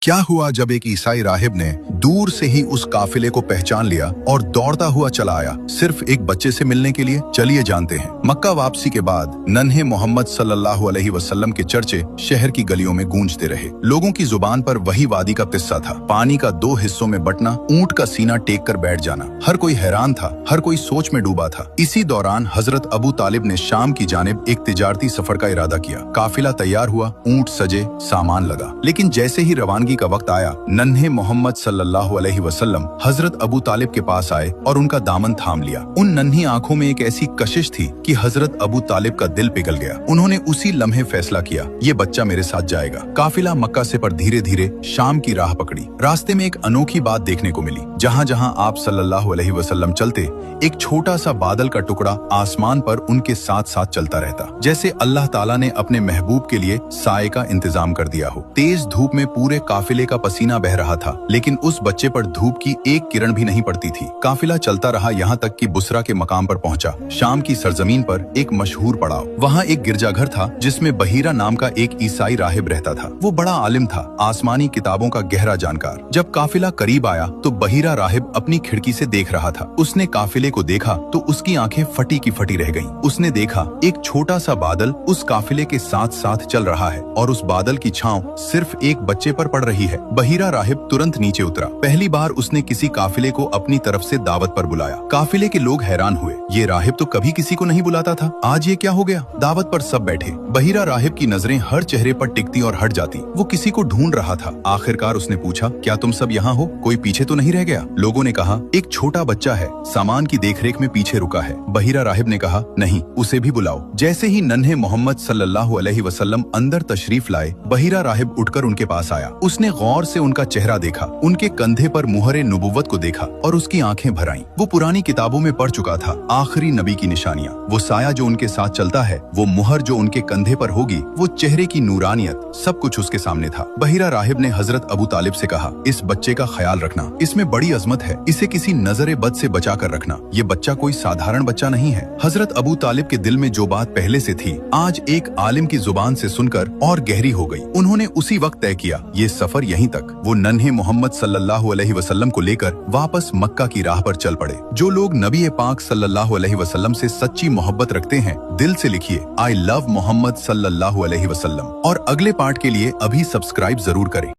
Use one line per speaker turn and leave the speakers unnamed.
क्या हुआ जब एक ईसाई राहिब ने दूर से ही उस काफिले को पहचान लिया और दौड़ता हुआ चला आया सिर्फ एक बच्चे से मिलने के लिए। चलिए जानते हैं। मक्का वापसी के बाद नन्हे मोहम्मद सल्लल्लाहु अलैहि वसल्लम के चर्चे शहर की गलियों में गूंजते रहे। लोगों की जुबान पर वही वादी का किस्सा था, पानी का दो हिस्सों में बंटना, ऊंट का सीना टेक कर बैठ जाना। हर कोई हैरान था, हर कोई सोच में डूबा था। इसी दौरान हजरत अबू तालिब ने शाम की जानिब एक तिजारती सफर का इरादा किया। काफिला तैयार हुआ, ऊंट सजे, सामान लगा। लेकिन जैसे ही रवानगी का वक्त आया, नन्हे मोहम्मद सल्लल्लाहु अलैहि वसल्लम हजरत अबू तालिब के पास आए और उनका दामन थाम लिया। उन नन्ही आंखों में एक ऐसी कशिश थी कि हजरत अबू तालिब का दिल पिघल गया। उन्होंने उसी लम्हे फैसला किया, ये बच्चा मेरे साथ जाएगा। काफिला मक्का से पर धीरे धीरे शाम की राह पकड़ी। रास्ते में एक अनोखी बात देखने को मिली। जहाँ जहाँ आप सल्लल्लाहु अलैहि वसल्लम चलते, एक छोटा सा बादल का टुकड़ा आसमान पर उनके साथ साथ चलता रहता, जैसे अल्लाह ताला ने अपने महबूब के लिए साए का इंतजाम कर दिया हो। तेज धूप में पूरे काफिले का पसीना बह रहा था, लेकिन उस बच्चे पर धूप की एक किरण भी नहीं पड़ती थी। काफिला चलता रहा, यहाँ तक कि बुसरा के मकाम पर पहुंचा। शाम की सरजमीन पर एक मशहूर पड़ाव। वहाँ एक गिरजाघर था जिसमें बहीरा नाम का एक ईसाई राहिब रहता था। वो बड़ा आलिम था, आसमानी किताबों का गहरा जानकार। जब काफिला करीब आया तो बहीरा राहिब अपनी खिड़की से देख रहा था। उसने काफिले को देखा तो उसकी आंखें फटी की फटी रह गईं। उसने देखा एक छोटा सा बादल उस काफिले के साथ साथ चल रहा है और उस बादल की छांव सिर्फ एक बच्चे पर पड़ रही है। बहीरा राहिब तुरंत नीचे उतरा। पहली बार उसने किसी काफिले को अपनी तरफ से दावत पर बुलाया। काफिले के लोग हैरान हुए, ये राहिब तो कभी किसी को नहीं बुलाता था, आज ये क्या हो गया। दावत पर सब बैठे। बहीरा राहिब की नजरें हर चेहरे पर टिकती और हट जाती। वो किसी को ढूंढ रहा था। आखिरकार उसने पूछा, क्या तुम सब यहाँ हो? कोई पीछे तो नहीं रह गया? लोगों ने कहा, एक छोटा बच्चा है, सामान की देखरेख में पीछे रुका है। बहीरा राहिब ने कहा, नहीं, उसे भी बुलाओ। जैसे ही नन्हे मोहम्मद सल्लल्लाहु अलैहि वसल्लम अंदर तशरीफ लाए, बहीरा राहिब उठकर उनके पास आया। उसने गौर से उनका चेहरा देखा, उनके कंधे पर मुहरे नबुव्वत को देखा और उसकी आंखें भर आईं। वो पुरानी किताबों में पढ़ चुका था, आखिरी नबी की निशानियां, वो साया जो उनके साथ चलता है, वो मुहर जो उनके कंधे पर होगी, वो चेहरे की नूरानियत, सब कुछ उसके सामने था। बहीरा राहिब ने हजरत अबू तालिब से कहा, इस बच्चे का ख्याल रखना, इसमें बड़ी अजमत है, इसे किसी नजरे बद से बचा कर रखना। ये बच्चा कोई साधारण बच्चा नहीं है। हजरत अबू तालिब के दिल में जो बात पहले से थी, आज एक आलिम की जुबान से सुनकर और गहरी हो गई। उन्होंने उसी वक्त तय किया, ये सफर यहीं तक। वो नन्हे मोहम्मद सल्लल्लाहु अलैहि वसल्लम को लेकर वापस मक्का की राह पर चल पड़े। जो लोग नबी पाक सल्लल्लाहु अलैहि वसल्लम से सच्ची मोहब्बत रखते हैं, दिल से लिखिए, आई लव मोहम्मद सल्लल्लाहु अलैहि वसल्लम। और अगले पार्ट के लिए अभी सब्सक्राइब जरूर करें।